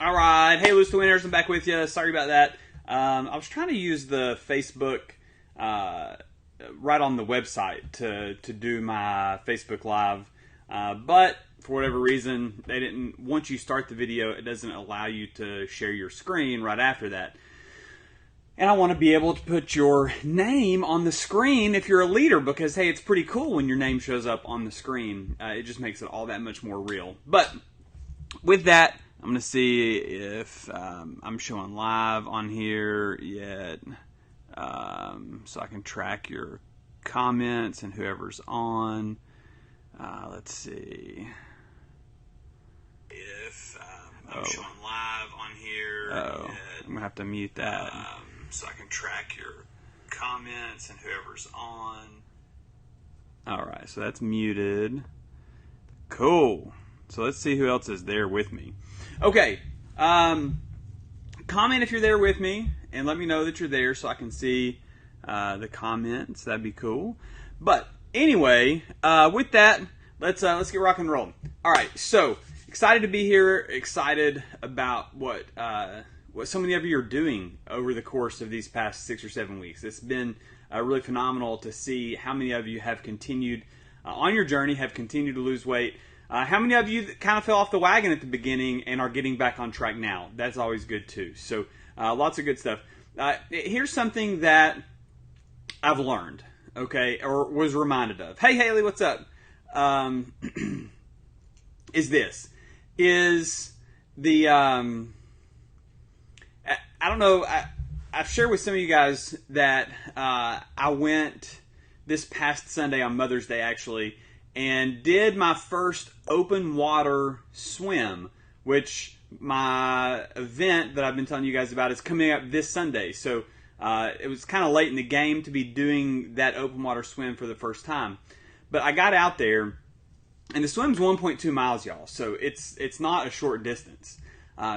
All right. Hey, Lose to Winners. I'm back with you. Sorry about that. I was trying to use the Facebook right on the website to do my Facebook Live. But for whatever reason, they didn't. Once you start the video, it doesn't allow you to share your screen right after that. And I want to be able to put your name on the screen if you're a leader, because, hey, it's pretty cool when your name shows up on the screen. It just makes it all that much more real. But with that, I'm going to see if I'm showing live on here yet, so I can track your comments and whoever's on. Let's see. If I'm showing live on here yet, I'm going to have to mute that. So I can track your comments and whoever's on. All right, so that's muted. Cool. So let's see who else is there with me. Okay, comment if you're there with me, and let me know that you're there so I can see the comments. That'd be cool. But anyway, with that, let's get rock and roll. All right, so excited to be here. Excited about what so many of you are doing over the course of these past 6 or 7 weeks. It's been really phenomenal to see how many of you have continued on your journey, have continued to lose weight. How many of you kind of fell off the wagon at the beginning and are getting back on track now? That's always good too. So lots of good stuff. Here's something that I've learned, okay, or was reminded of. Hey, Haley, what's up? Is the I don't know. I've shared with some of you guys that I went this past Sunday on Mother's Day, actually, and did my first open water swim, which my event that I've been telling you guys about is coming up this Sunday. So it was kind of late in the game to be doing that open water swim for the first time. But I got out there, and the swim's 1.2 miles, y'all. So it's not a short distance.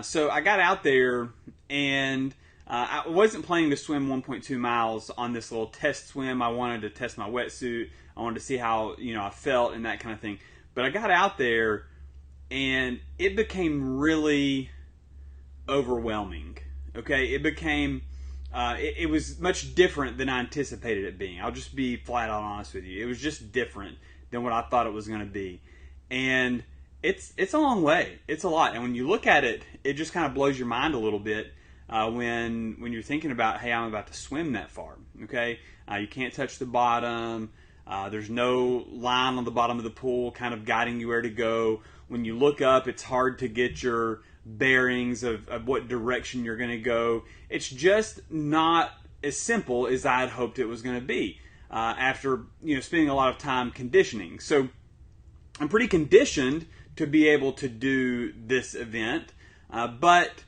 So I got out there, and I wasn't planning to swim 1.2 miles on this little test swim. I wanted to test my wetsuit. I wanted to see how I felt and that kind of thing. But I got out there, and it became really overwhelming. Okay, it became it was much different than I anticipated it being. I'll just be flat out honest with you. It was just different than what I thought it was going to be, and it's a long way. It's a lot, and when you look at it, it just kind of blows your mind a little bit when you're thinking about, hey, I'm about to swim that far. Okay, you can't touch the bottom. There's no line on the bottom of the pool kind of guiding you where to go. When you look up, it's hard to get your bearings of what direction you're going to go. It's just not as simple as I had hoped it was going to be after spending a lot of time conditioning. So I'm pretty conditioned to be able to do this event, but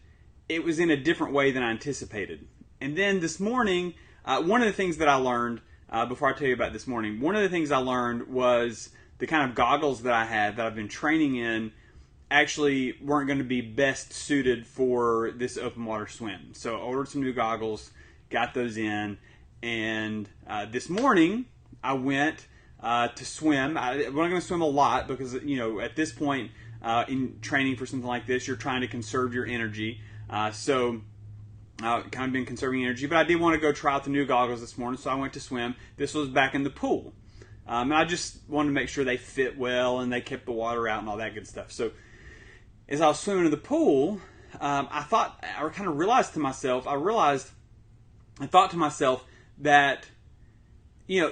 it was in a different way than I anticipated. And then this morning, one of the things that I learned, before I tell you about this morning, one of the things I learned was the kind of goggles that I had that I've been training in actually weren't going to be best suited for this open water swim. So I ordered some new goggles, got those in, and this morning I went to swim. We're not going to swim a lot because, at this point in training for something like this, you're trying to conserve your energy. So kind of been conserving energy, but I did want to go try out the new goggles this morning, so I went to swim. This was back in the pool. And I just wanted to make sure they fit well and they kept the water out and all that good stuff. So as I was swimming in the pool, I thought to myself that,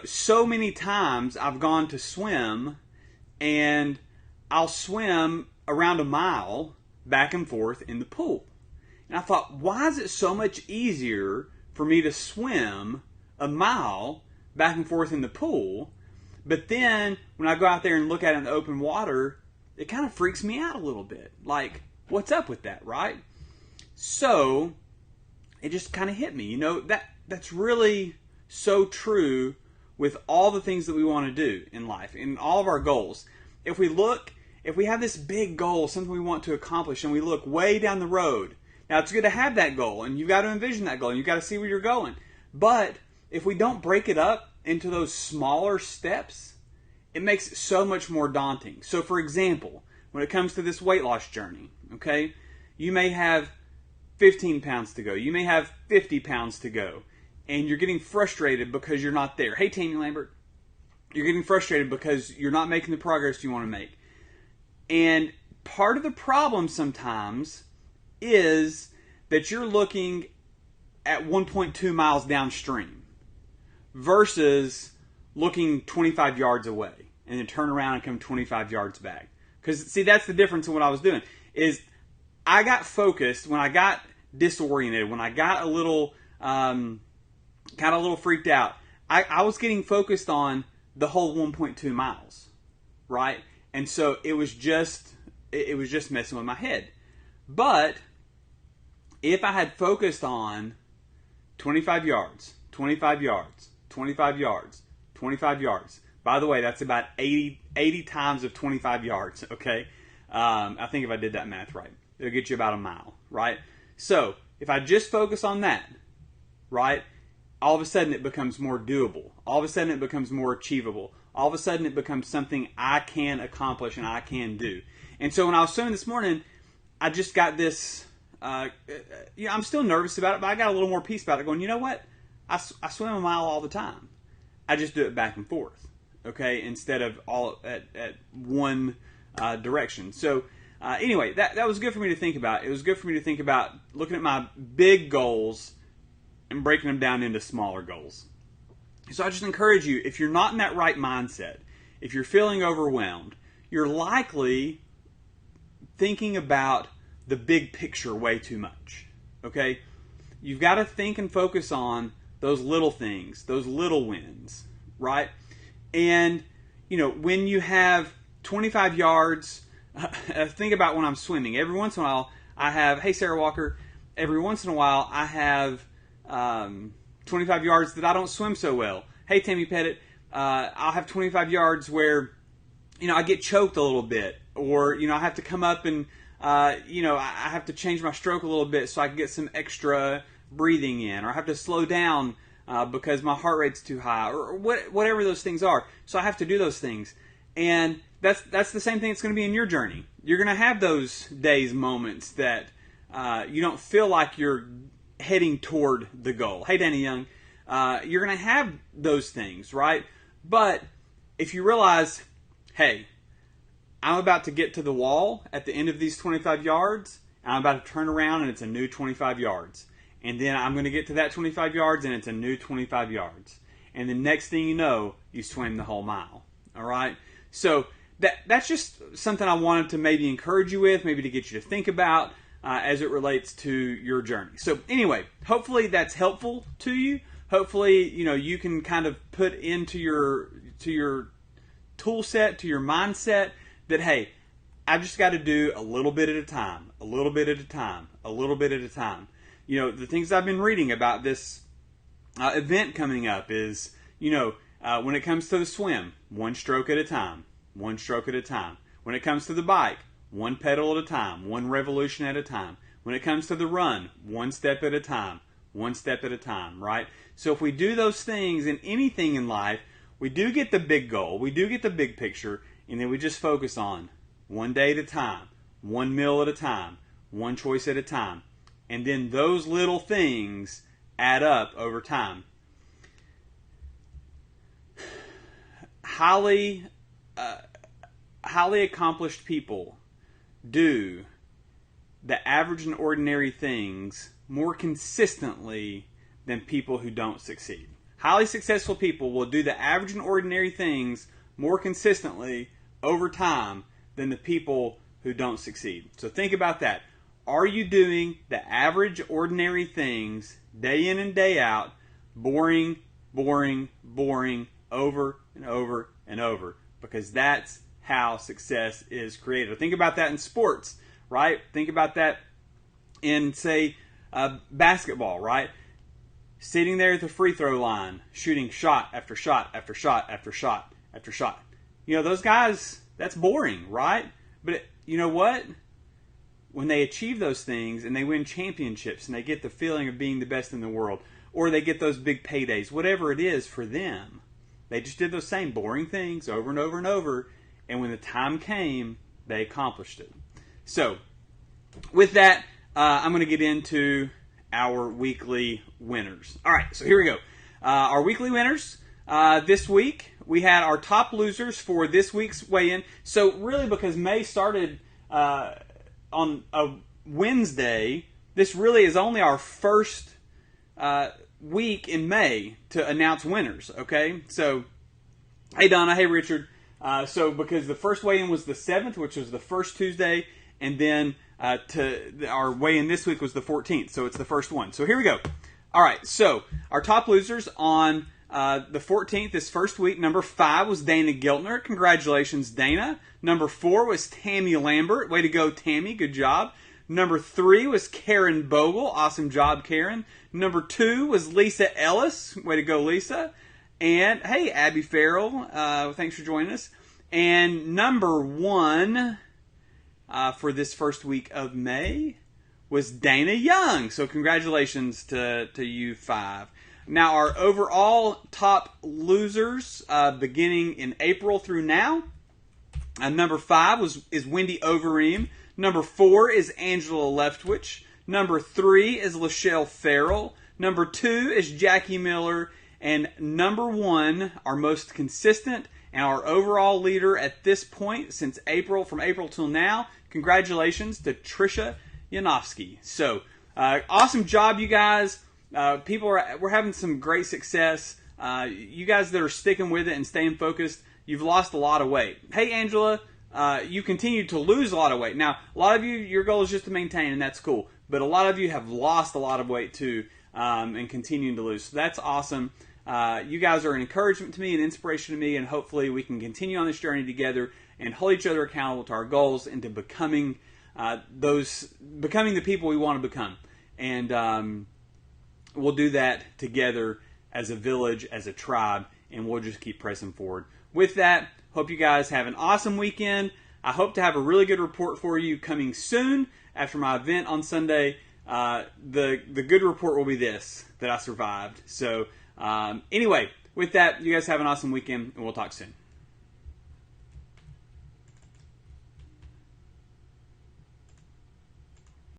so many times I've gone to swim and I'll swim around a mile back and forth in the pool. And I thought, why is it so much easier for me to swim a mile back and forth in the pool? But then when I go out there and look at it in the open water, it kind of freaks me out a little bit. Like, what's up with that, right? So it just kind of hit me. That's really so true with all the things that we want to do in life, in all of our goals. If we have this big goal, something we want to accomplish, and we look way down the road, now it's good to have that goal, and you've got to envision that goal, and you've got to see where you're going. But if we don't break it up into those smaller steps, it makes it so much more daunting. So for example, when it comes to this weight loss journey, okay, You may have 15 pounds to go. You may have 50 pounds to go. And you're getting frustrated because you're not there. Hey, Tammy Lambert. You're getting frustrated because you're not making the progress you want to make. And part of the problem sometimes is that you're looking at 1.2 miles downstream versus looking 25 yards away and then turn around and come 25 yards back. Because, see, that's the difference in what I was doing. Is I got focused when I got disoriented, when I got a little, kind of a little freaked out. I was getting focused on the whole 1.2 miles, right? And so it was just messing with my head. But if I had focused on 25 yards, 25 yards, 25 yards, 25 yards. By the way, that's about 80 times of 25 yards, okay? I think if I did that math right, it'll get you about a mile, right? So if I just focus on that, right, all of a sudden it becomes more doable. All of a sudden it becomes more achievable. All of a sudden it becomes something I can accomplish and I can do. And so when I was swimming this morning, I just got this, I'm still nervous about it, but I got a little more peace about it going, you know what? I swim a mile all the time. I just do it back and forth, okay, instead of all at one direction. So anyway, that was good for me to think about. It was good for me to think about looking at my big goals and breaking them down into smaller goals. So I just encourage you, if you're not in that right mindset, if you're feeling overwhelmed, you're likely thinking about the big picture way too much, okay? You've got to think and focus on those little things, those little wins, right? And, you know, when you have 25 yards, think about when I'm swimming. Every once in a while, I have, hey, Sarah Walker, every once in a while, I have 25 yards that I don't swim so well. Hey, Tammy Pettit, I'll have 25 yards where, you know, I get choked a little bit, or, you know, I have to come up and, you know, I have to change my stroke a little bit so I can get some extra breathing in, or I have to slow down because my heart rate's too high, or whatever those things are. So I have to do those things. And that's the same thing that's going to be in your journey. You're going to have those days, moments that you don't feel like you're heading toward the goal. Hey, Danny Young, you're going to have those things, right? But if you realize, hey, I'm about to get to the wall at the end of these 25 yards, and I'm about to turn around and it's a new 25 yards. And then I'm going to get to that 25 yards and it's a new 25 yards. And the next thing you know, you swim the whole mile. All right? So that's just something I wanted to maybe encourage you with, maybe to get you to think about as it relates to your journey. So anyway, hopefully that's helpful to you. Hopefully, you know, you can kind of put into your tool set, to your mindset, that, hey, I've just got to do a little bit at a time, a little bit at a time, a little bit at a time. You know, the things I've been reading about this event coming up is, you know, when it comes to the swim, one stroke at a time, one stroke at a time. When it comes to the bike, one pedal at a time, one revolution at a time. When it comes to the run, one step at a time, one step at a time, right? So if we do those things in anything in life, we do get the big goal, we do get the big picture, and then we just focus on one day at a time, one meal at a time, one choice at a time. And then those little things add up over time. Highly accomplished people do the average and ordinary things more consistently than people who don't succeed. Highly successful people will do the average and ordinary things more consistently over time than the people who don't succeed. So think about that. Are you doing the average, ordinary things day in and day out, boring, boring, boring, over and over and over? Because that's how success is created. Think about that in sports, right? Think about that in, say, basketball, right? Sitting there at the free throw line, shooting shot after shot after shot after shot after shot. You know, those guys, that's boring, right? But you know what? When they achieve those things and they win championships and they get the feeling of being the best in the world, or they get those big paydays, whatever it is for them, they just did those same boring things over and over and over, and when the time came, they accomplished it. So, with that, I'm going to get into our weekly winners. All right, so here we go. Our weekly winners this week, we had our top losers for this week's weigh-in. So really, because May started on a Wednesday, this really is only our first week in May to announce winners, okay? So, hey Donna, hey Richard. So because the first weigh-in was the 7th, which was the first Tuesday, and then our weigh-in this week was the 14th, so it's the first one. So here we go. All right, so our top losers on the 14th, this first week, number 5 was Dana Giltner. Congratulations, Dana. Number 4 was Tammy Lambert. Way to go, Tammy. Good job. Number 3 was Karen Bogle. Awesome job, Karen. Number 2 was Lisa Ellis. Way to go, Lisa. And, hey, Abby Farrell. Thanks for joining us. And number 1 for this first week of May was Dana Young. So congratulations to you 5. Now, our overall top losers beginning in April through now. Number 5 is Wendy Overeem. Number 4 is Angela Leftwich. Number 3 is Lachelle Farrell. Number 2 is Jackie Miller. And number 1, our most consistent and our overall leader at this point since April, from April till now, congratulations to Trisha Yanofsky. So, awesome job, you guys. We're having some great success. You guys that are sticking with it and staying focused, you've lost a lot of weight. Hey, Angela, you continue to lose a lot of weight. Now, a lot of you, your goal is just to maintain, and that's cool. But a lot of you have lost a lot of weight too, and continuing to lose. So that's awesome. You guys are an encouragement to me, an inspiration to me, and hopefully we can continue on this journey together and hold each other accountable to our goals and to becoming the people we want to become. And we'll do that together as a village, as a tribe, and we'll just keep pressing forward. With that, hope you guys have an awesome weekend. I hope to have a really good report for you coming soon after my event on Sunday. The good report will be this, that I survived. So anyway, with that, you guys have an awesome weekend, and we'll talk soon.